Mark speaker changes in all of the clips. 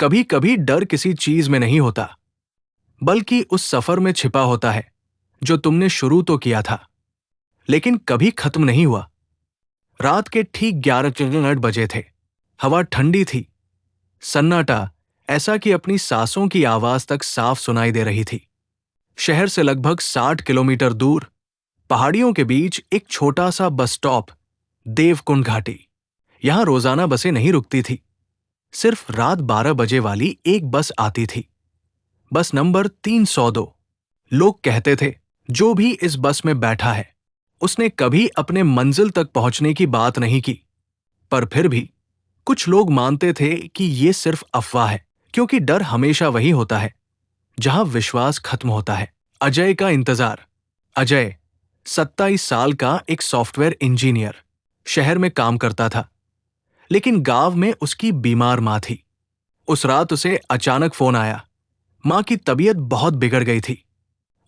Speaker 1: कभी कभी डर किसी चीज में नहीं होता, बल्कि उस सफर में छिपा होता है जो तुमने शुरू तो किया था लेकिन कभी खत्म नहीं हुआ। रात के ठीक 11 बजे थे। हवा ठंडी थी, सन्नाटा ऐसा कि अपनी सांसों की आवाज तक साफ सुनाई दे रही थी। शहर से लगभग 60 किलोमीटर दूर पहाड़ियों के बीच एक छोटा सा बस स्टॉप, देवकुंड घाटी। यहां रोजाना बसें नहीं रुकती थी, सिर्फ रात 12 बजे वाली एक बस आती थी, बस नंबर 302। लोग कहते थे जो भी इस बस में बैठा है उसने कभी अपने मंजिल तक पहुंचने की बात नहीं की। पर फिर भी कुछ लोग मानते थे कि ये सिर्फ अफवाह है, क्योंकि डर हमेशा वही होता है जहां विश्वास खत्म होता है। अजय का इंतजार। अजय 27 साल का एक सॉफ्टवेयर इंजीनियर शहर में काम करता था, लेकिन गांव में उसकी बीमार मां थी। उस रात उसे अचानक फोन आया। मां की तबीयत बहुत बिगड़ गई थी।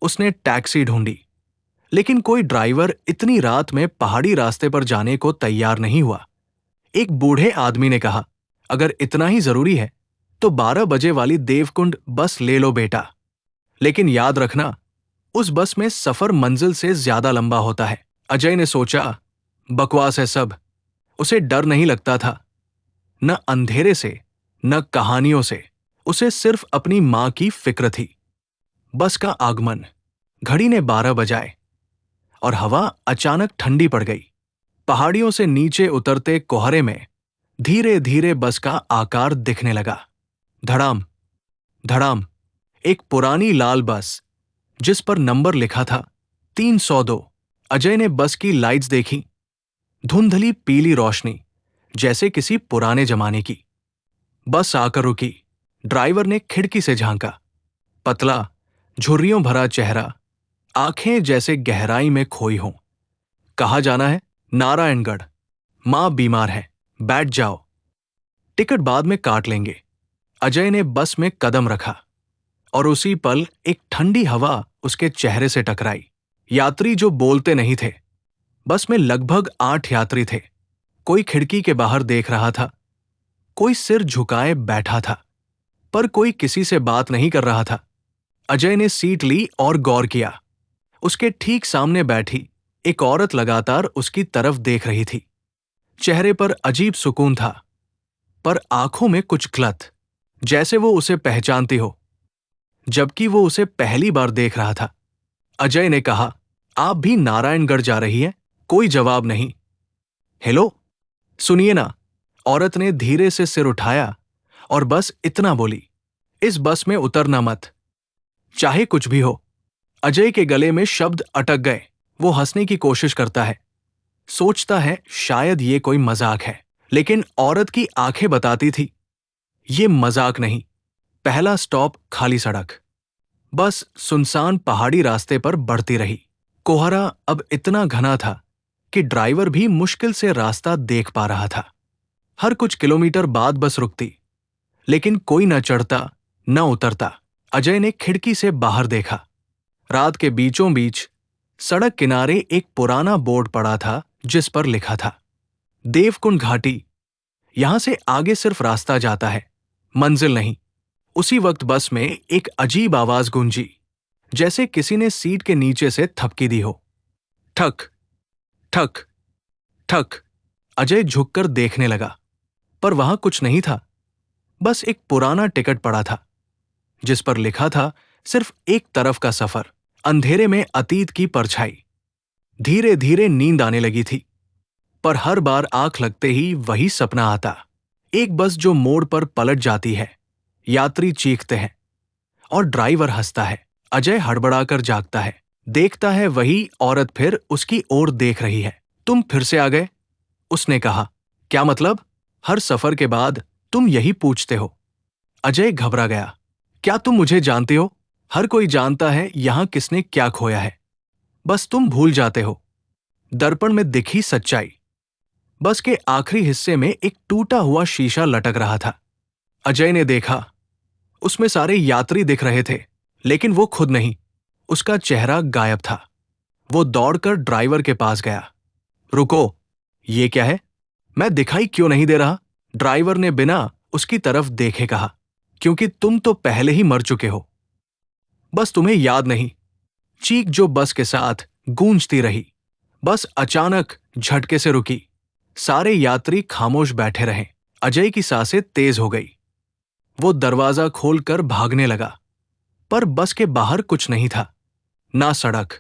Speaker 1: उसने टैक्सी ढूंढी, लेकिन कोई ड्राइवर इतनी रात में पहाड़ी रास्ते पर जाने को तैयार नहीं हुआ। एक बूढ़े आदमी ने कहा, अगर इतना ही जरूरी है तो 12 बजे वाली देवकुंड बस ले लो बेटा। लेकिन याद रखना, उस बस में सफर मंजिल से ज्यादा लंबा होता है। अजय ने सोचा, बकवास है सब। उसे डर नहीं लगता था, न अंधेरे से न कहानियों से। उसे सिर्फ अपनी मां की फिक्र थी। बस का आगमन। घड़ी ने 12 बजाए और हवा अचानक ठंडी पड़ गई। पहाड़ियों से नीचे उतरते कोहरे में धीरे धीरे बस का आकार दिखने लगा। धड़ाम धड़ाम। एक पुरानी लाल बस जिस पर नंबर लिखा था 302। अजय ने बस की लाइट्स देखी, धुंधली पीली रोशनी जैसे किसी पुराने जमाने की। बस आकर रुकी। ड्राइवर ने खिड़की से झांका। पतला, झुर्रियों भरा चेहरा, आंखें जैसे गहराई में खोई हों। कहाँ जाना है? नारायणगढ़। मां बीमार है, बैठ जाओ, टिकट बाद में काट लेंगे। अजय ने बस में कदम रखा और उसी पल एक ठंडी हवा उसके चेहरे से टकराई। यात्री जो बोलते नहीं थे। बस में लगभग 8 यात्री थे। कोई खिड़की के बाहर देख रहा था, कोई सिर झुकाए बैठा था, पर कोई किसी से बात नहीं कर रहा था। अजय ने सीट ली और गौर किया। उसके ठीक सामने बैठी एक औरत लगातार उसकी तरफ देख रही थी। चेहरे पर अजीब सुकून था, पर आंखों में कुछ गलत, जैसे वो उसे पहचानती हो, जबकि वो उसे पहली बार देख रहा था। अजय ने कहा, आप भी नारायणगढ़ जा रही हैं? कोई जवाब नहीं। हेलो, सुनिए ना। औरत ने धीरे से सिर उठाया और बस इतना बोली, इस बस में उतरना मत, चाहे कुछ भी हो। अजय के गले में शब्द अटक गए। वो हंसने की कोशिश करता है, सोचता है शायद ये कोई मजाक है, लेकिन औरत की आंखें बताती थी ये मजाक नहीं। पहला स्टॉप खाली सड़क। बस सुनसान पहाड़ी रास्ते पर बढ़ती रही। कोहरा अब इतना घना था कि ड्राइवर भी मुश्किल से रास्ता देख पा रहा था। हर कुछ किलोमीटर बाद बस रुकती, लेकिन कोई न चढ़ता न उतरता। अजय ने खिड़की से बाहर देखा। रात के बीचों बीच सड़क किनारे एक पुराना बोर्ड पड़ा था जिस पर लिखा था, देवकुंड घाटी। यहां से आगे सिर्फ रास्ता जाता है, मंजिल नहीं। उसी वक्त बस में एक अजीब आवाज गूंजी, जैसे किसी ने सीट के नीचे से थपकी दी हो। ठक ठक ठक। अजय झुककर देखने लगा, पर वहां कुछ नहीं था। बस एक पुराना टिकट पड़ा था जिस पर लिखा था सिर्फ एक तरफ का सफर। अंधेरे में अतीत की परछाई। धीरे धीरे नींद आने लगी थी, पर हर बार आंख लगते ही वही सपना आता। एक बस जो मोड़ पर पलट जाती है, यात्री चीखते हैं और ड्राइवर हंसता है। अजय हड़बड़ाकर जागता है, देखता है वही औरत फिर उसकी ओर देख रही है। तुम फिर से आ गए? उसने कहा। क्या मतलब? हर सफर के बाद तुम यही पूछते हो। अजय घबरा गया। क्या तुम मुझे जानते हो? हर कोई जानता है यहां किसने क्या खोया है, बस तुम भूल जाते हो। दर्पण में दिखी सच्चाई। बस के आखिरी हिस्से में एक टूटा हुआ शीशा लटक रहा था। अजय ने देखा, उसमें सारे यात्री दिख रहे थे, लेकिन वो खुद नहीं। उसका चेहरा गायब था। वो दौड़कर ड्राइवर के पास गया। रुको, ये क्या है? मैं दिखाई क्यों नहीं दे रहा? ड्राइवर ने बिना उसकी तरफ देखे कहा। क्योंकि तुम तो पहले ही मर चुके हो। बस तुम्हें याद नहीं। चीख जो बस के साथ गूंजती रही। बस अचानक झटके से रुकी। सारे यात्री खामोश बैठे रहे। अजय की सांसें तेज हो गई। वो दरवाजा खोलकर भागने लगा, पर बस के बाहर कुछ नहीं था। ना सड़क,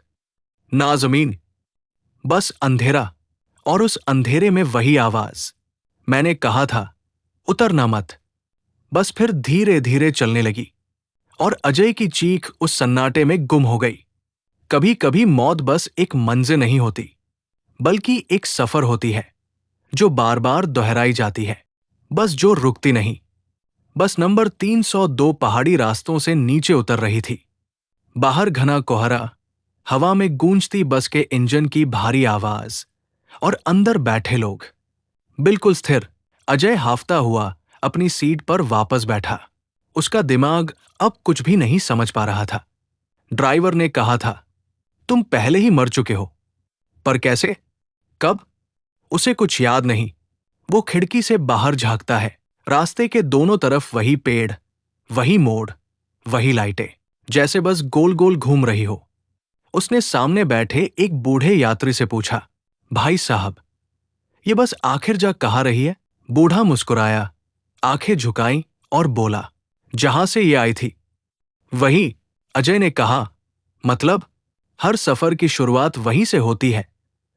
Speaker 1: ना जमीन, बस अंधेरा। और उस अंधेरे में वही आवाज, मैंने कहा था उतरना मत। बस फिर धीरे धीरे चलने लगी और अजय की चीख उस सन्नाटे में गुम हो गई। कभी कभी मौत बस एक मंजिल नहीं होती, बल्कि एक सफर होती है जो बार बार दोहराई जाती है, बस जो रुकती नहीं। बस नंबर 302 पहाड़ी रास्तों से नीचे उतर रही थी। बाहर घना कोहरा, हवा में गूंजती बस के इंजन की भारी आवाज, और अंदर बैठे लोग बिल्कुल स्थिर। अजय हाफता हुआ अपनी सीट पर वापस बैठा। उसका दिमाग अब कुछ भी नहीं समझ पा रहा था। ड्राइवर ने कहा था, तुम पहले ही मर चुके हो। पर कैसे? कब? उसे कुछ याद नहीं। वो खिड़की से बाहर झांकता है। रास्ते के दोनों तरफ वही पेड़, वही मोड़, वही लाइटें, जैसे बस गोल गोल घूम रही हो। उसने सामने बैठे एक बूढ़े यात्री से पूछा, भाई साहब, ये बस आखिर जा कहाँ रही है? बूढ़ा मुस्कुराया, आंखें झुकाई और बोला, जहां से ये आई थी वही। अजय ने कहा, मतलब? हर सफर की शुरुआत वहीं से होती है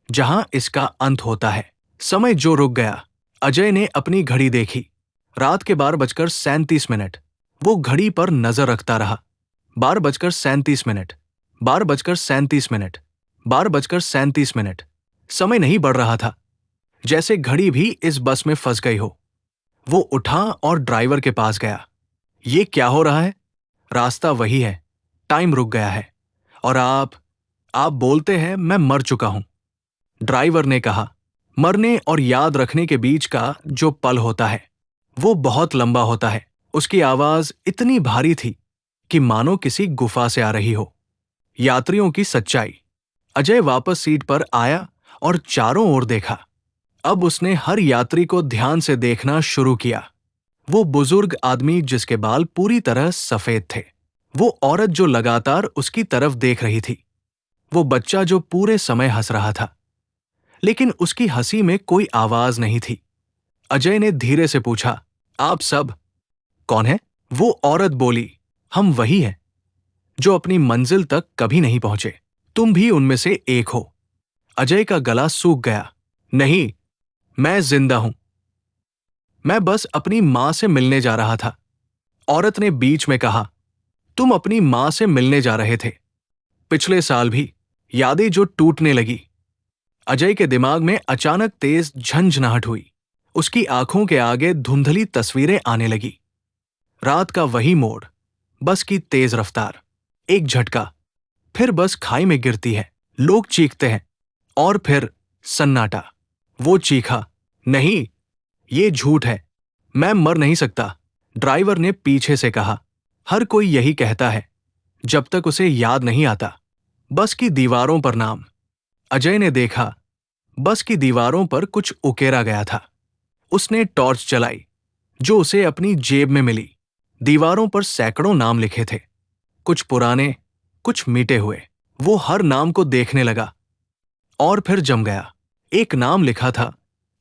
Speaker 1: जहां इसका अंत होता है। समय जो रुक गया। अजय ने अपनी घड़ी देखी। रात के 12:37। वो घड़ी पर नजर रखता रहा। 12:37, 12:37, 12:37। समय नहीं बढ़ रहा था, जैसे घड़ी भी इस बस में फंस गई हो। वो उठा और ड्राइवर के पास गया। ये क्या हो रहा है? रास्ता वही है, टाइम रुक गया है, और आप बोलते हैं मैं मर चुका हूं। ड्राइवर ने कहा, मरने और याद रखने के बीच का जो पल होता है वो बहुत लंबा होता है। उसकी आवाज इतनी भारी थी कि मानो किसी गुफा से आ रही हो। यात्रियों की सच्चाई। अजय वापस सीट पर आया और चारों ओर देखा। अब उसने हर यात्री को ध्यान से देखना शुरू किया। वो बुजुर्ग आदमी जिसके बाल पूरी तरह सफेद थे, वो औरत जो लगातार उसकी तरफ देख रही थी, वो बच्चा जो पूरे समय हंस रहा था, लेकिन उसकी हंसी में कोई आवाज नहीं थी। अजय ने धीरे से पूछा, आप सब कौन है? वो औरत बोली, हम वही हैं जो अपनी मंजिल तक कभी नहीं पहुंचे। तुम भी उनमें से एक हो। अजय का गला सूख गया। नहीं, मैं जिंदा हूं। मैं बस अपनी मां से मिलने जा रहा था। औरत ने बीच में कहा, तुम अपनी मां से मिलने जा रहे थे? पिछले साल भी? यादें जो टूटने लगी। अजय के दिमाग में अचानक तेज झंझनाहट हुई। उसकी आंखों के आगे धुंधली तस्वीरें आने लगी। रात का वही मोड़, बस की तेज रफ्तार, एक झटका, फिर बस खाई में गिरती है। लोग चीखते हैं और फिर सन्नाटा। वो चीखा, नहीं, ये झूठ है, मैं मर नहीं सकता। ड्राइवर ने पीछे से कहा, हर कोई यही कहता है जब तक उसे याद नहीं आता। बस की दीवारों पर नाम। अजय ने देखा, बस की दीवारों पर कुछ उकेरा गया था। उसने टॉर्च चलाई, जो उसे अपनी जेब में मिली। दीवारों पर सैकड़ों नाम लिखे थे, कुछ पुराने, कुछ मिटे हुए। वो हर नाम को देखने लगा और फिर जम गया। एक नाम लिखा था,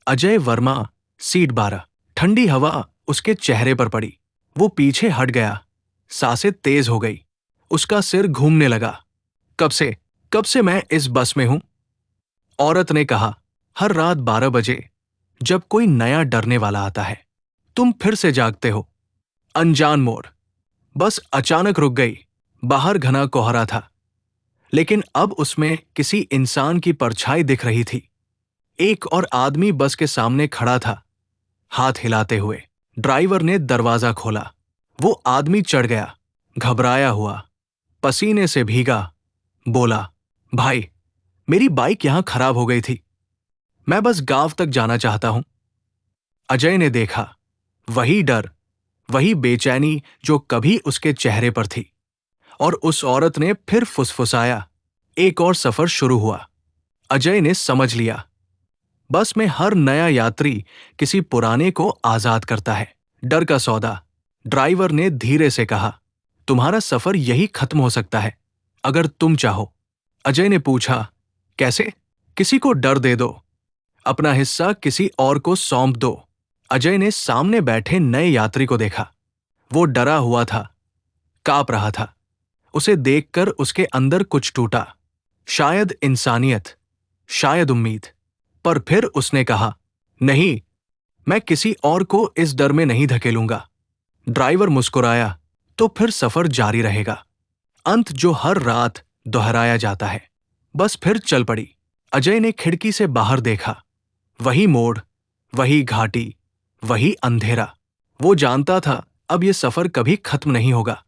Speaker 1: अजय वर्मा, सीट 12। ठंडी हवा उसके चेहरे पर पड़ी। वो पीछे हट गया। सांसें तेज हो गई। उसका सिर घूमने लगा। कब से मैं इस बस में हूं? औरत ने कहा, हर रात 12 बजे, जब कोई नया डरने वाला आता है, तुम फिर से जागते हो। अनजान मोड़। बस अचानक रुक गई। बाहर घना कोहरा था, लेकिन अब उसमें किसी इंसान की परछाई दिख रही थी। एक और आदमी बस के सामने खड़ा था, हाथ हिलाते हुए। ड्राइवर ने दरवाजा खोला। वो आदमी चढ़ गया, घबराया हुआ, पसीने से भीगा। बोला, भाई, मेरी बाइक यहां खराब हो गई थी, मैं बस गांव तक जाना चाहता हूं। अजय ने देखा, वही डर, वही बेचैनी जो कभी उसके चेहरे पर थी। और उस औरत ने फिर फुसफुसाया। एक और सफर शुरू हुआ। अजय ने समझ लिया, बस में हर नया यात्री किसी पुराने को आजाद करता है। डर का सौदा, ड्राइवर ने धीरे से कहा, तुम्हारा सफर यही खत्म हो सकता है अगर तुम चाहो। अजय ने पूछा, कैसे? किसी को डर दे दो, अपना हिस्सा किसी और को सौंप दो। अजय ने सामने बैठे नए यात्री को देखा। वो डरा हुआ था, कांप रहा था। उसे देखकर उसके अंदर कुछ टूटा, शायद इंसानियत, शायद उम्मीद। पर फिर उसने कहा, नहीं, मैं किसी और को इस डर में नहीं धकेलूंगा। ड्राइवर मुस्कुराया, तो फिर सफर जारी रहेगा। अंत जो हर रात दोहराया जाता है। बस फिर चल पड़ी। अजय ने खिड़की से बाहर देखा। वही मोड़, वही घाटी, वही अंधेरा। वो जानता था अब ये सफर कभी खत्म नहीं होगा,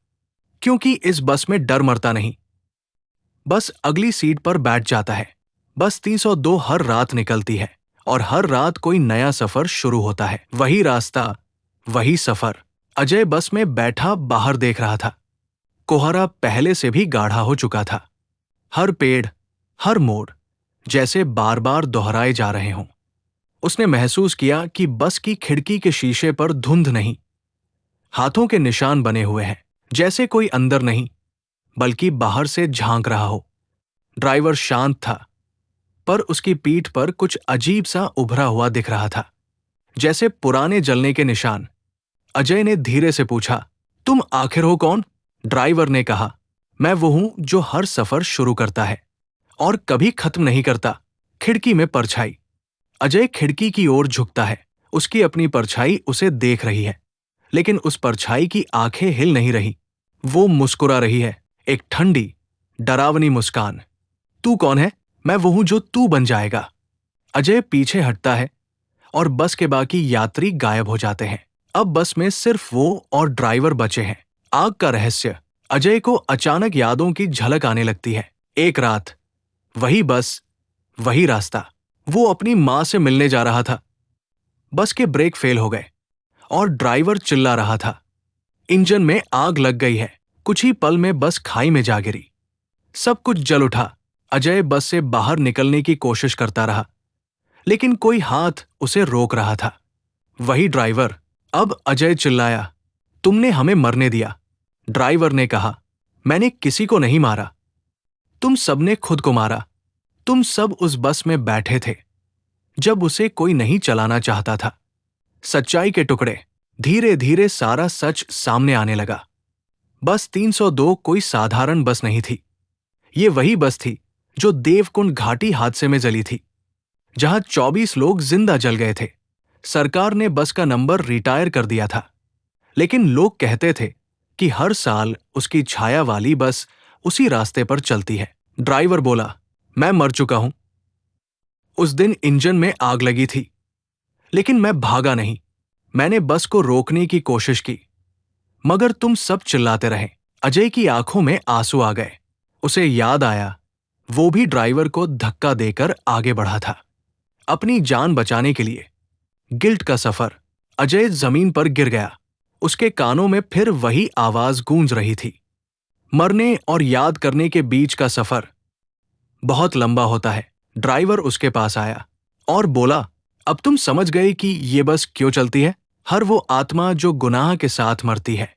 Speaker 1: क्योंकि इस बस में डर मरता नहीं, बस अगली सीट पर बैठ जाता है। बस 302 हर रात निकलती है और हर रात कोई नया सफर शुरू होता है। वही रास्ता, वही सफर। अजय बस में बैठा बाहर देख रहा था। कोहरा पहले से भी गाढ़ा हो चुका था। हर पेड़, हर मोड़ जैसे बार बार दोहराए जा रहे हों। उसने महसूस किया कि बस की खिड़की के शीशे पर धुंध नहीं, हाथों के निशान बने हुए हैं, जैसे कोई अंदर नहीं बल्कि बाहर से झांक रहा हो। ड्राइवर शांत था, पर उसकी पीठ पर कुछ अजीब सा उभरा हुआ दिख रहा था, जैसे पुराने जलने के निशान। अजय ने धीरे से पूछा, तुम आखिर हो कौन? ड्राइवर ने कहा, मैं वो हूं जो हर सफर शुरू करता है और कभी खत्म नहीं करता। खिड़की में परछाई। अजय खिड़की की ओर झुकता है। उसकी अपनी परछाई उसे देख रही है, लेकिन उस परछाई की आंखें हिल नहीं रही। वो मुस्कुरा रही है, एक ठंडी, डरावनी मुस्कान। तू कौन है? मैं वो हूं जो तू बन जाएगा। अजय पीछे हटता है और बस के बाकी यात्री गायब हो जाते हैं। अब बस में सिर्फ वो और ड्राइवर बचे हैं। आग का रहस्य। अजय को अचानक यादों की झलक आने लगती है। एक रात, वही बस, वही रास्ता। वो अपनी मां से मिलने जा रहा था। बस के ब्रेक फेल हो गए और ड्राइवर चिल्ला रहा था, इंजन में आग लग गई है। कुछ ही पल में बस खाई में जा गिरी। सब कुछ जल उठा। अजय बस से बाहर निकलने की कोशिश करता रहा, लेकिन कोई हाथ उसे रोक रहा था। वही ड्राइवर। अब अजय चिल्लाया, तुमने हमें मरने दिया। ड्राइवर ने कहा, मैंने किसी को नहीं मारा, तुम सबने खुद को मारा। तुम सब उस बस में बैठे थे जब उसे कोई नहीं चलाना चाहता था। सच्चाई के टुकड़े। धीरे धीरे सारा सच सामने आने लगा। बस 302 कोई साधारण बस नहीं थी। ये वही बस थी जो देवकुंड घाटी हादसे में जली थी, जहां 24 लोग जिंदा जल गए थे। सरकार ने बस का नंबर रिटायर कर दिया था, लेकिन लोग कहते थे कि हर साल उसकी छाया वाली बस उसी रास्ते पर चलती है। ड्राइवर बोला, मैं मर चुका हूं। उस दिन इंजन में आग लगी थी, लेकिन मैं भागा नहीं। मैंने बस को रोकने की कोशिश की, मगर तुम सब चिल्लाते रहे। अजय की आंखों में आंसू आ गए। उसे याद आया, वो भी ड्राइवर को धक्का देकर आगे बढ़ा था, अपनी जान बचाने के लिए। गिल्ट का सफर। अजय जमीन पर गिर गया। उसके कानों में फिर वही आवाज गूंज रही थी, मरने और याद करने के बीच का सफर बहुत लंबा होता है। ड्राइवर उसके पास आया और बोला, अब तुम समझ गए कि ये बस क्यों चलती है? हर वो आत्मा जो गुनाह के साथ मरती है,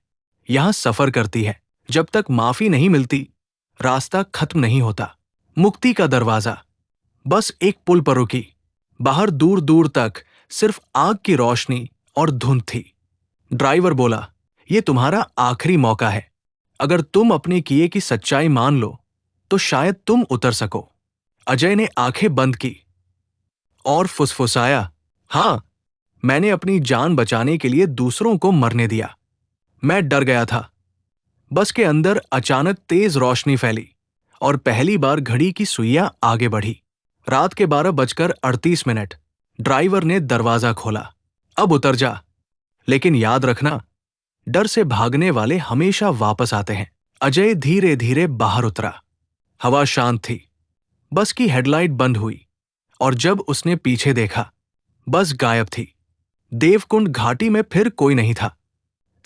Speaker 1: यहां सफर करती है। जब तक माफी नहीं मिलती, रास्ता खत्म नहीं होता। मुक्ति का दरवाजा। बस एक पुल पर रुकी। बाहर दूर दूर तक सिर्फ आग की रोशनी और धुंध थी। ड्राइवर बोला, ये तुम्हारा आखिरी मौका है। अगर तुम अपने किए की सच्चाई मान लो, तो शायद तुम उतर सको। अजय ने आंखें बंद की और फुसफुसाया, हां, मैंने अपनी जान बचाने के लिए दूसरों को मरने दिया। मैं डर गया था। बस के अंदर अचानक तेज रोशनी फैली और पहली बार घड़ी की सुइयां आगे बढ़ी। रात के 12:38। ड्राइवर ने दरवाजा खोला। अब उतर जा, लेकिन याद रखना, डर से भागने वाले हमेशा वापस आते हैं। अजय धीरे धीरे बाहर उतरा। हवा शांत थी। बस की हेडलाइट बंद हुई और जब उसने पीछे देखा, बस गायब थी। देवकुंड घाटी में फिर कोई नहीं था।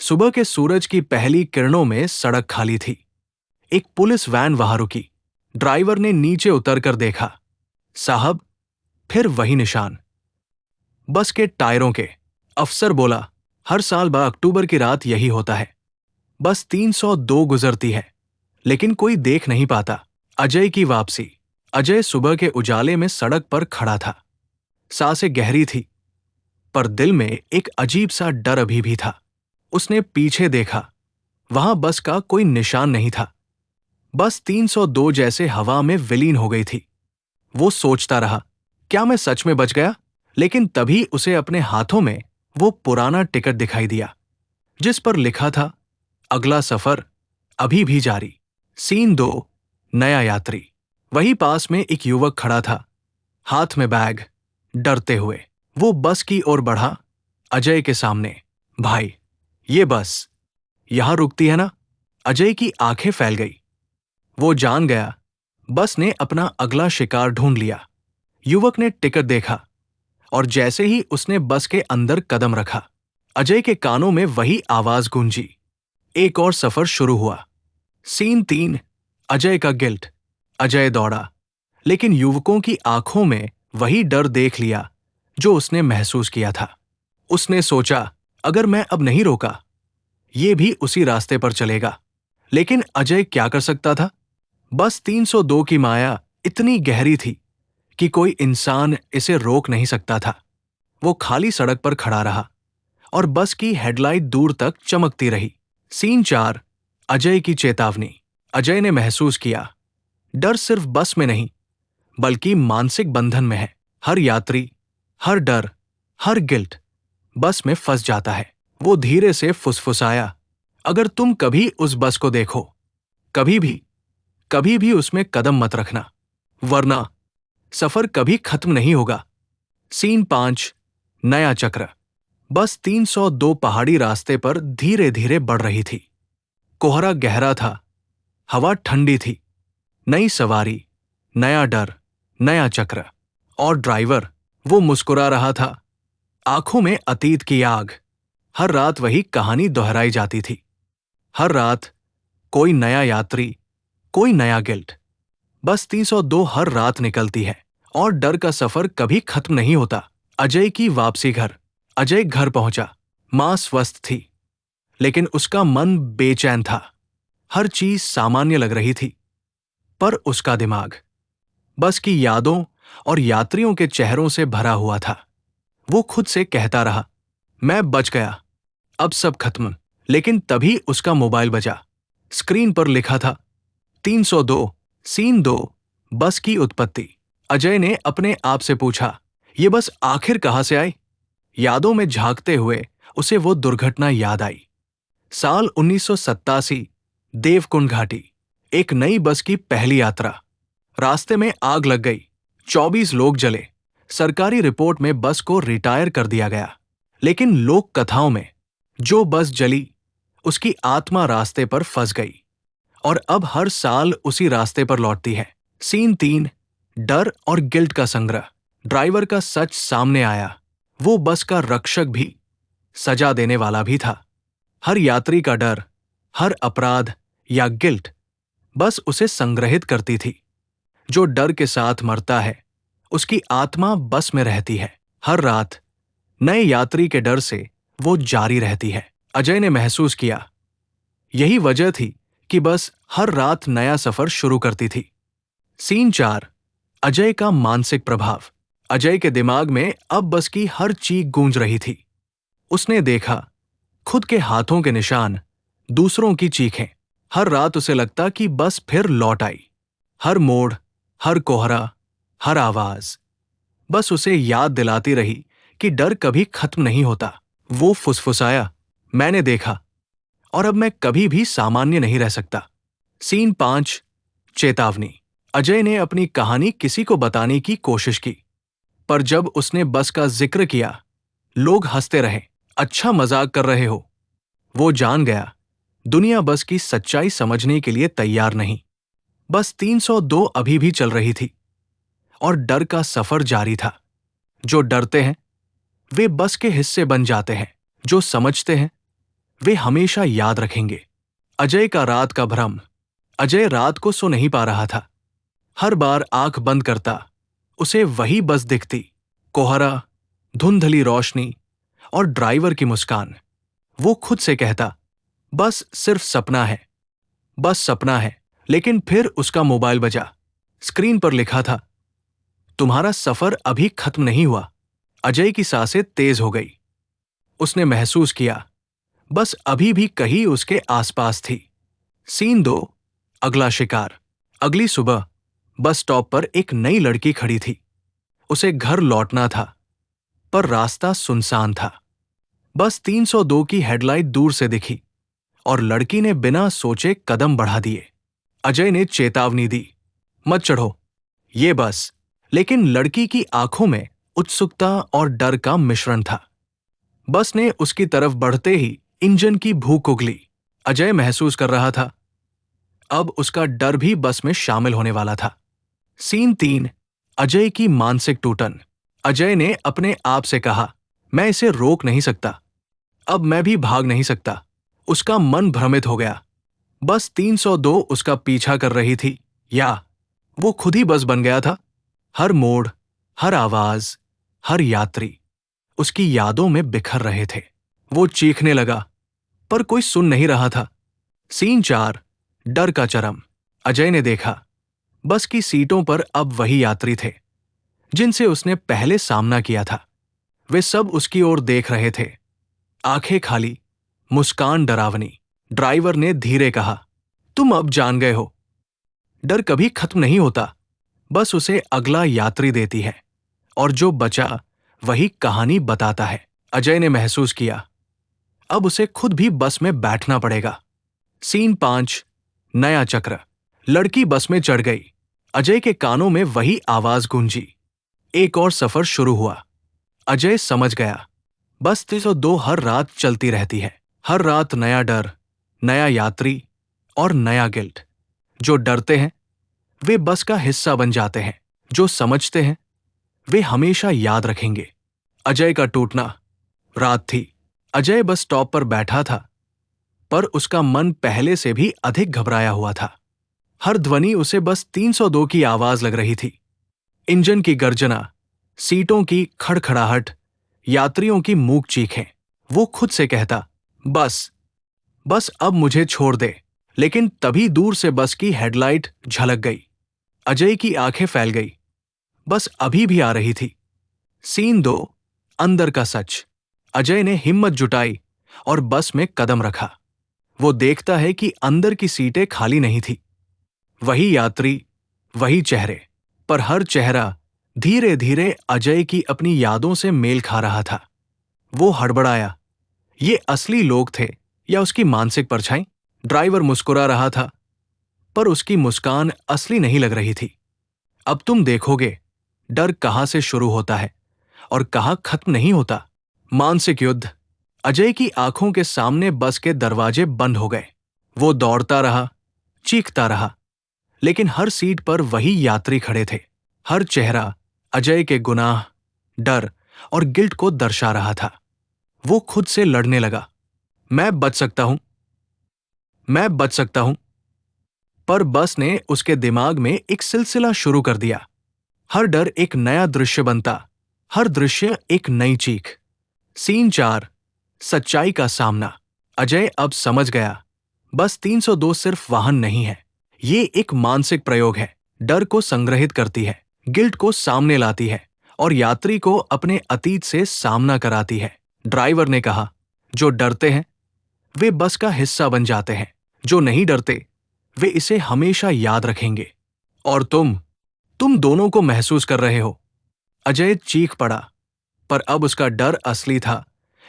Speaker 1: सुबह के सूरज की पहली किरणों में सड़क खाली थी। एक पुलिस वैन वहां रुकी। ड्राइवर ने नीचे उतरकर देखा। साहब, फिर वही निशान, बस के टायरों के। अफसर बोला, हर साल 12 अक्टूबर की रात यही होता है। बस 302 गुजरती है, लेकिन कोई देख नहीं पाता। अजय की वापसी। अजय सुबह के उजाले में सड़क पर खड़ा था। सांसें गहरी थी, पर दिल में एक अजीब सा डर अभी भी था। उसने पीछे देखा। वहां बस का कोई निशान नहीं था। बस 302 जैसे हवा में विलीन हो गई थी। वो सोचता रहा, क्या मैं सच में बच गया? लेकिन तभी उसे अपने हाथों में वो पुराना टिकट दिखाई दिया, जिस पर लिखा था, अगला सफर अभी भी जारी। सीन 2, नया यात्री। वही पास में एक युवक खड़ा था, हाथ में बैग, डरते हुए। वो बस की ओर बढ़ा, अजय के सामने। भाई, ये बस यहां रुकती है ना? अजय की आंखें फैल गई। वो जान गया, बस ने अपना अगला शिकार ढूंढ लिया। युवक ने टिकट देखा, और जैसे ही उसने बस के अंदर कदम रखा, अजय के कानों में वही आवाज गूंजी। एक और सफर शुरू हुआ। सीन 3, अजय का गिल्ट। अजय दौड़ा, लेकिन युवकों की आंखों में वही डर देख लिया जो उसने महसूस किया था। उसने सोचा, अगर मैं अब नहीं रोका, ये भी उसी रास्ते पर चलेगा। लेकिन अजय क्या कर सकता था? बस 302 की माया इतनी गहरी थी कि कोई इंसान इसे रोक नहीं सकता था। वो खाली सड़क पर खड़ा रहा, और बस की हेडलाइट दूर तक चमकती रही। सीन 4, अजय की चेतावनी। अजय ने महसूस किया, डर सिर्फ बस में नहीं, बल्कि मानसिक बंधन में है। हर यात्री, हर डर, हर गिल्ट बस में फंस जाता है। वो धीरे से फुसफुसाया, अगर तुम कभी उस बस को देखो, कभी भी उसमें कदम मत रखना, वरना सफर कभी खत्म नहीं होगा। सीन 5, नया चक्र। बस 302 पहाड़ी रास्ते पर धीरे धीरे बढ़ रही थी। कोहरा गहरा था, हवा ठंडी थी। नई सवारी, नया डर, नया चक्र। और ड्राइवर, वो मुस्कुरा रहा था, आंखों में अतीत की आग। हर रात वही कहानी दोहराई जाती थी। हर रात कोई नया यात्री, कोई नया गिल्ट। बस 302 हर रात निकलती है, और डर का सफर कभी खत्म नहीं होता। अजय की वापसी घर। अजय घर पहुंचा। मां स्वस्थ थी, लेकिन उसका मन बेचैन था। हर चीज सामान्य लग रही थी, पर उसका दिमाग बस की यादों और यात्रियों के चेहरों से भरा हुआ था। वो खुद से कहता रहा, मैं बच गया, अब सब खत्म। लेकिन तभी उसका मोबाइल बजा। स्क्रीन पर लिखा था, 302, सीन 2, बस की उत्पत्ति। अजय ने अपने आप से पूछा, ये बस आखिर कहां से आई? यादों में झांकते हुए उसे वो दुर्घटना याद आई। साल 1987, देवकुंड घाटी। एक नई बस की पहली यात्रा। रास्ते में आग लग गई, 24 लोग जले। सरकारी रिपोर्ट में बस को रिटायर कर दिया गया, लेकिन लोक कथाओं में जो बस जली, उसकी आत्मा रास्ते पर फंस गई, और अब हर साल उसी रास्ते पर लौटती है। सीन 3, डर और गिल्ट का संग्रह। ड्राइवर का सच सामने आया। वो बस का रक्षक भी, सजा देने वाला भी था। हर यात्री का डर, हर अपराध या गिल्ट बस उसे संग्रहित करती थी। जो डर के साथ मरता है, उसकी आत्मा बस में रहती है। हर रात नए यात्री के डर से वो जारी रहती है। अजय ने महसूस किया, यही वजह थी कि बस हर रात नया सफर शुरू करती थी। सीन 4, अजय का मानसिक प्रभाव। अजय के दिमाग में अब बस की हर चीख गूंज रही थी। उसने देखा, खुद के हाथों के निशान, दूसरों की चीखें। हर रात उसे लगता कि बस फिर लौट आई। हर मोड़, हर कोहरा, हर आवाज बस उसे याद दिलाती रही कि डर कभी खत्म नहीं होता। वो फुसफुसाया, मैंने देखा, और अब मैं कभी भी सामान्य नहीं रह सकता। सीन 5, चेतावनी। अजय ने अपनी कहानी किसी को बताने की कोशिश की, पर जब उसने बस का जिक्र किया, लोग हंसते रहे, अच्छा मजाक कर रहे हो। वो जान गया, दुनिया बस की सच्चाई समझने के लिए तैयार नहीं। बस 302 अभी भी चल रही थी, और डर का सफर जारी था। जो डरते हैं, वे बस के हिस्से बन जाते हैं। जो समझते हैं, वे हमेशा याद रखेंगे। अजय का रात का भ्रम। अजय रात को सो नहीं पा रहा था। हर बार आंख बंद करता, उसे वही बस दिखती, कोहरा, धुंधली रोशनी और ड्राइवर की मुस्कान। वो खुद से कहता, बस सिर्फ सपना है, बस सपना है। लेकिन फिर उसका मोबाइल बजा। स्क्रीन पर लिखा था, तुम्हारा सफर अभी खत्म नहीं हुआ। अजय की सांसें तेज हो गई। उसने महसूस किया, बस अभी भी कहीं उसके आसपास थी। सीन 2, अगला शिकार। अगली सुबह बस स्टॉप पर एक नई लड़की खड़ी थी। उसे घर लौटना था, पर रास्ता सुनसान था। बस 302 की हेडलाइट दूर से दिखी और लड़की ने बिना सोचे कदम बढ़ा दिए। अजय ने चेतावनी दी, मत चढ़ो, ये बस। लेकिन लड़की की आंखों में उत्सुकता और डर का मिश्रण था। बस ने उसकी तरफ बढ़ते ही इंजन की भूख उगली। अजय महसूस कर रहा था, अब उसका डर भी बस में शामिल होने वाला था। सीन 3, अजय की मानसिक टूटन। अजय ने अपने आप से कहा, मैं इसे रोक नहीं सकता, अब मैं भी भाग नहीं सकता। उसका मन भ्रमित हो गया। बस 302 उसका पीछा कर रही थी, या वो खुद ही बस बन गया था। हर मोड़, हर आवाज, हर यात्री उसकी यादों में बिखर रहे थे। वो चीखने लगा, पर कोई सुन नहीं रहा था। सीन 4, डर का चरम। अजय ने देखा, बस की सीटों पर अब वही यात्री थे जिनसे उसने पहले सामना किया था। वे सब उसकी ओर देख रहे थे, आंखें खाली, मुस्कान डरावनी। ड्राइवर ने धीरे कहा, तुम अब जान गए हो, डर कभी खत्म नहीं होता, बस उसे अगला यात्री देती है, और जो बचा वही कहानी बताता है। अजय ने महसूस किया, अब उसे खुद भी बस में बैठना पड़ेगा। सीन 5, नया चक्र। लड़की बस में चढ़ गई। अजय के कानों में वही आवाज गूंजी। एक और सफर शुरू हुआ। अजय समझ गया, बस 302 हर रात चलती रहती है। हर रात नया डर, नया यात्री और नया गिल्ट। जो डरते हैं वे बस का हिस्सा बन जाते हैं, जो समझते हैं वे हमेशा याद रखेंगे। अजय का टूटना। रात थी। अजय बस स्टॉप पर बैठा था, पर उसका मन पहले से भी अधिक घबराया हुआ था। हर ध्वनि उसे बस 302 की आवाज लग रही थी। इंजन की गर्जना, सीटों की खड़खड़ाहट, यात्रियों की मूक चीखें। वो खुद से कहता, बस बस अब मुझे छोड़ दे। लेकिन तभी दूर से बस की हेडलाइट झलक गई। अजय की आंखें फैल गई। बस अभी भी आ रही थी। सीन 2, अंदर का सच। अजय ने हिम्मत जुटाई और बस में कदम रखा। वो देखता है कि अंदर की सीटें खाली नहीं थी। वही यात्री, वही चेहरे, पर हर चेहरा धीरे धीरे अजय की अपनी यादों से मेल खा रहा था। वो हड़बड़ाया, ये असली लोग थे या उसकी मानसिक परछाई? ड्राइवर मुस्कुरा रहा था, पर उसकी मुस्कान असली नहीं लग रही थी। अब तुम देखोगे, डर कहां से शुरू होता है और कहां खत्म नहीं होता। मानसिक युद्ध। अजय की आंखों के सामने बस के दरवाजे बंद हो गए। वो दौड़ता रहा, चीखता रहा, लेकिन हर सीट पर वही यात्री खड़े थे। हर चेहरा अजय के गुनाह, डर और गिल्ट को दर्शा रहा था। वो खुद से लड़ने लगा, मैं बच सकता हूं, मैं बच सकता हूं। पर बस ने उसके दिमाग में एक सिलसिला शुरू कर दिया। हर डर एक नया दृश्य बनता, हर दृश्य एक नई चीख। सीन 4, सच्चाई का सामना। अजय अब समझ गया, बस 302 सिर्फ वाहन नहीं है, ये एक मानसिक प्रयोग है। डर को संग्रहित करती है, गिल्ट को सामने लाती है और यात्री को अपने अतीत से सामना कराती है। ड्राइवर ने कहा, जो डरते हैं वे बस का हिस्सा बन जाते हैं, जो नहीं डरते वे इसे हमेशा याद रखेंगे। और तुम दोनों को महसूस कर रहे हो। अजय चीख पड़ा, पर अब उसका डर असली था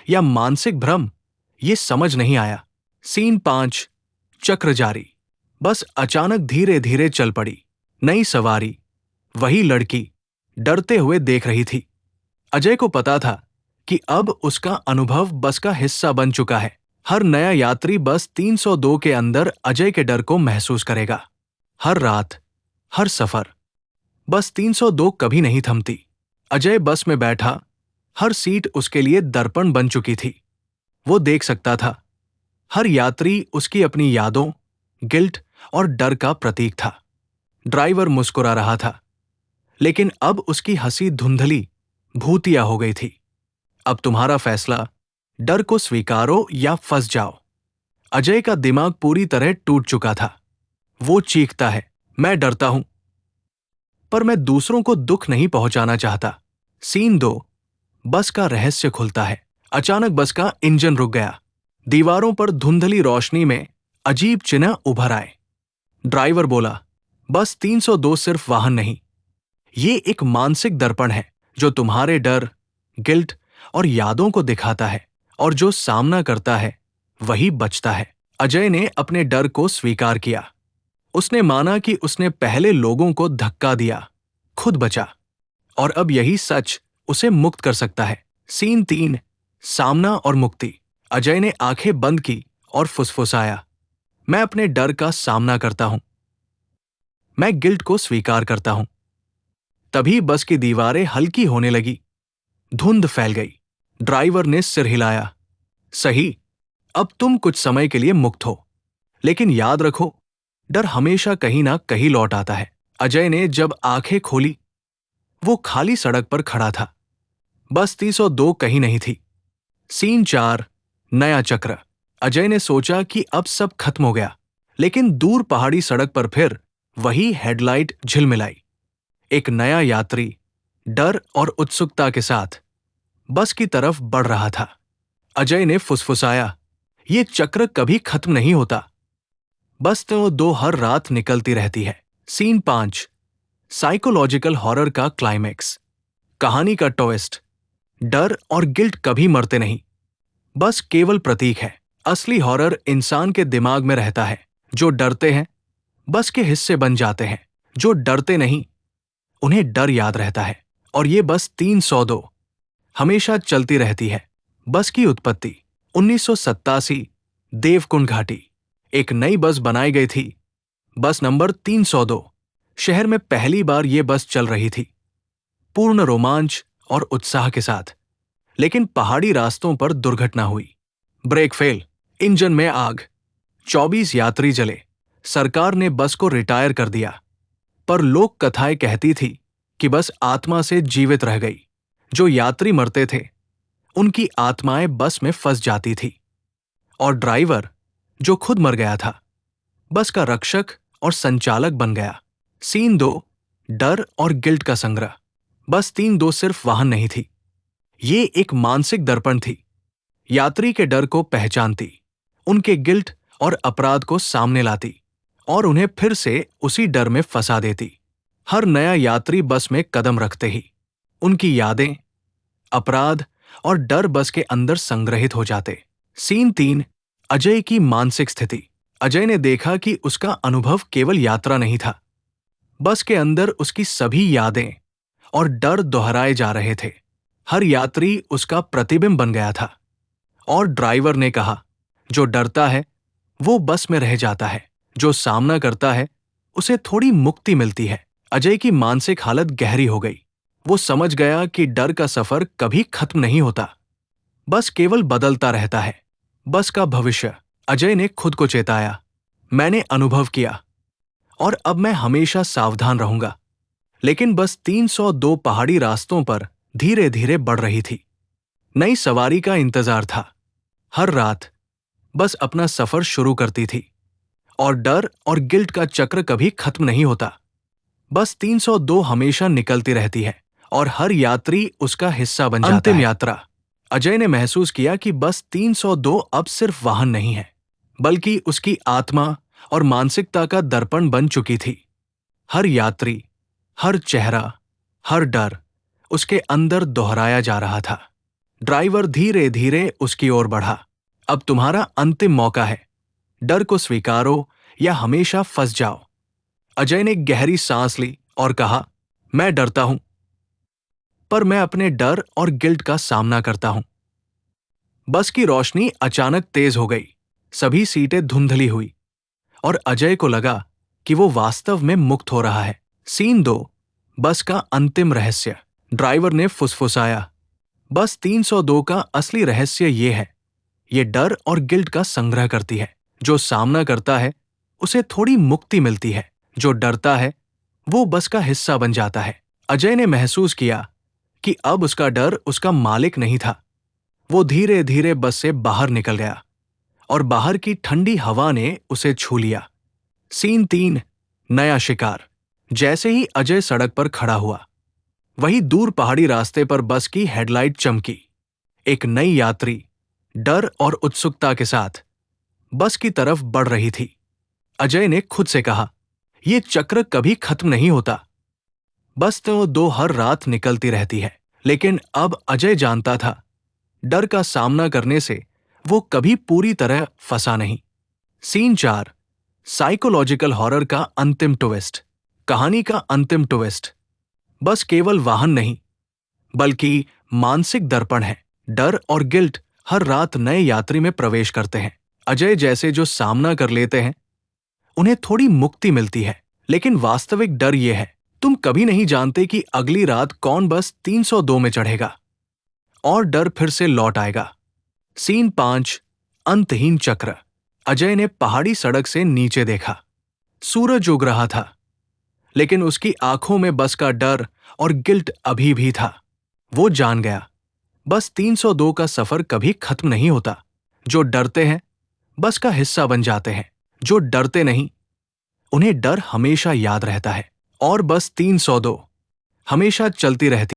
Speaker 1: या मानसिक भ्रम, ये समझ नहीं आया। सीन 5, चक्र जारी। बस अचानक धीरे धीरे चल पड़ी। नई सवारी, वही लड़की डरते हुए देख रही थी। अजय को पता था कि अब उसका अनुभव बस का हिस्सा बन चुका है। हर नया यात्री बस 302 के अंदर अजय के डर को महसूस करेगा। हर रात, हर सफर, बस 302 कभी नहीं थमती। अजय बस में बैठा, हर सीट उसके लिए दर्पण बन चुकी थी। वो देख सकता था, हर यात्री उसकी अपनी यादों, गिल्ट और डर का प्रतीक था। ड्राइवर मुस्कुरा रहा था, लेकिन अब उसकी हंसी धुंधली, भूतिया हो गई थी। अब तुम्हारा फैसला, डर को स्वीकारो या फंस जाओ। अजय का दिमाग पूरी तरह टूट चुका था। वो चीखता है, मैं डरता हूं, पर मैं दूसरों को दुख नहीं पहुंचाना चाहता। सीन 2। बस का रहस्य खुलता है। अचानक बस का इंजन रुक गया। दीवारों पर धुंधली रोशनी में अजीब चिन्ह उभर आए। ड्राइवर बोला, बस 302 सिर्फ वाहन नहीं, ये एक मानसिक दर्पण है जो तुम्हारे डर, गिल्ट और यादों को दिखाता है, और जो सामना करता है वही बचता है। अजय ने अपने डर को स्वीकार किया। उसने माना कि उसने पहले लोगों को धक्का दिया, खुद बचा, और अब यही सच उसे मुक्त कर सकता है। सीन 3। सामना और मुक्ति। अजय ने आंखें बंद की और फुसफुसाया, मैं अपने डर का सामना करता हूं, मैं गिल्ट को स्वीकार करता हूं। तभी बस की दीवारें हल्की होने लगी, धुंध फैल गई। ड्राइवर ने सिर हिलाया, सही, अब तुम कुछ समय के लिए मुक्त हो, लेकिन याद रखो, डर हमेशा कहीं ना कहीं लौट आता है। अजय ने जब आंखें खोली, वो खाली सड़क पर खड़ा था। बस 302 कहीं नहीं थी। सीन 4। नया चक्र। अजय ने सोचा कि अब सब खत्म हो गया, लेकिन दूर पहाड़ी सड़क पर फिर वही हेडलाइट झिलमिलाई। एक नया यात्री डर और उत्सुकता के साथ बस की तरफ बढ़ रहा था। अजय ने फुसफुसाया, ये चक्र कभी खत्म नहीं होता, बस तो दो हर रात निकलती रहती है। सीन 5। साइकोलॉजिकल हॉरर का क्लाइमैक्स। कहानी का ट्विस्ट, डर और गिल्ट कभी मरते नहीं, बस केवल प्रतीक है। असली हॉरर इंसान के दिमाग में रहता है। जो डरते हैं बस के हिस्से बन जाते हैं, जो डरते नहीं उन्हें डर याद रहता है। और ये बस 302 हमेशा चलती रहती है। बस की उत्पत्ति 1987, देवकुंड घाटी। एक नई बस बनाई गई थी, बस नंबर 302। शहर में पहली बार ये बस चल रही थी, पूर्ण रोमांच और उत्साह के साथ। लेकिन पहाड़ी रास्तों पर दुर्घटना हुई। ब्रेक फेल, इंजन में आग, 24 यात्री जले। सरकार ने बस को रिटायर कर दिया, पर लोक कथाएं कहती थी कि बस आत्मा से जीवित रह गई। जो यात्री मरते थे उनकी आत्माएं बस में फंस जाती थी, और ड्राइवर जो खुद मर गया था बस का रक्षक और संचालक बन गया। सीन 2। डर और गिल्ट का संग्रह। बस 302 सिर्फ वाहन नहीं थी, ये एक मानसिक दर्पण थी। यात्री के डर को पहचानती, उनके गिल्ट और अपराध को सामने लाती, और उन्हें फिर से उसी डर में फंसा देती। हर नया यात्री बस में कदम रखते ही उनकी यादें, अपराध और डर बस के अंदर संग्रहित हो जाते। सीन 3। अजय की मानसिक स्थिति। अजय ने देखा कि उसका अनुभव केवल यात्रा नहीं था, बस के अंदर उसकी सभी यादें और डर दोहराए जा रहे थे। हर यात्री उसका प्रतिबिंब बन गया था। और ड्राइवर ने कहा, जो डरता है वो बस में रह जाता है, जो सामना करता है उसे थोड़ी मुक्ति मिलती है। अजय की मानसिक हालत गहरी हो गई। वो समझ गया कि डर का सफर कभी खत्म नहीं होता, बस केवल बदलता रहता है। बस का भविष्य। अजय ने खुद को चेताया, मैंने अनुभव किया और अब मैं हमेशा सावधान रहूंगा। लेकिन बस 302 पहाड़ी रास्तों पर धीरे धीरे बढ़ रही थी। नई सवारी का इंतजार था। हर रात बस अपना सफर शुरू करती थी, और डर और गिल्ट का चक्र कभी खत्म नहीं होता। बस 302 हमेशा निकलती रहती है, और हर यात्री उसका हिस्सा बन जाता है। अंतिम यात्रा। अजय ने महसूस किया कि बस 302 अब सिर्फ वाहन नहीं है, बल्कि उसकी आत्मा और मानसिकता का दर्पण बन चुकी थी। हर यात्री, हर चेहरा, हर डर उसके अंदर दोहराया जा रहा था। ड्राइवर धीरे धीरे उसकी ओर बढ़ा। अब तुम्हारा अंतिम मौका है, डर को स्वीकारो या हमेशा फंस जाओ। अजय ने गहरी सांस ली और कहा, मैं डरता हूं, पर मैं अपने डर और गिल्ट का सामना करता हूं। बस की रोशनी अचानक तेज हो गई, सभी सीटें धुंधली हुई, और अजय को लगा कि वो वास्तव में मुक्त हो रहा है। सीन 2। बस का अंतिम रहस्य। ड्राइवर ने फुसफुसाया, बस 302 का असली रहस्य ये है, ये डर और गिल्ट का संग्रह करती है। जो सामना करता है उसे थोड़ी मुक्ति मिलती है, जो डरता है वो बस का हिस्सा बन जाता है। अजय ने महसूस किया कि अब उसका डर उसका मालिक नहीं था, वो धीरे धीरे बस से बाहर निकल गया और बाहर की ठंडी हवा ने उसे छू लिया। सीन 3, नया शिकार। जैसे ही अजय सड़क पर खड़ा हुआ, वही दूर पहाड़ी रास्ते पर बस की हेडलाइट चमकी। एक नई यात्री डर और उत्सुकता के साथ बस की तरफ बढ़ रही थी। अजय ने खुद से कहा, ये चक्र कभी खत्म नहीं होता। बस तो दो हर रात निकलती रहती है। लेकिन अब अजय जानता था, डर का सामना करने से वो कभी पूरी तरह फंसा नहीं। सीन 4, साइकोलॉजिकल हॉरर का अंतिम ट्विस्ट। कहानी का अंतिम ट्विस्ट बस केवल वाहन नहीं, बल्कि मानसिक दर्पण है। डर और गिल्ट हर रात नए यात्री में प्रवेश करते हैं। अजय जैसे जो सामना कर लेते हैं, उन्हें थोड़ी मुक्ति मिलती है। लेकिन वास्तविक डर ये है, तुम कभी नहीं जानते कि अगली रात कौन बस 302 में चढ़ेगा और डर फिर से लौट आएगा। सीन 5, अंतहीन चक्र। अजय ने पहाड़ी सड़क से नीचे देखा। सूरज उग रहा था, लेकिन उसकी आंखों में बस का डर और गिल्ट अभी भी था। वो जान गया, बस 302 का सफर कभी खत्म नहीं होता। जो डरते हैं बस का हिस्सा बन जाते हैं, जो डरते नहीं उन्हें डर हमेशा याद रहता है। और बस 302 हमेशा चलती रहती।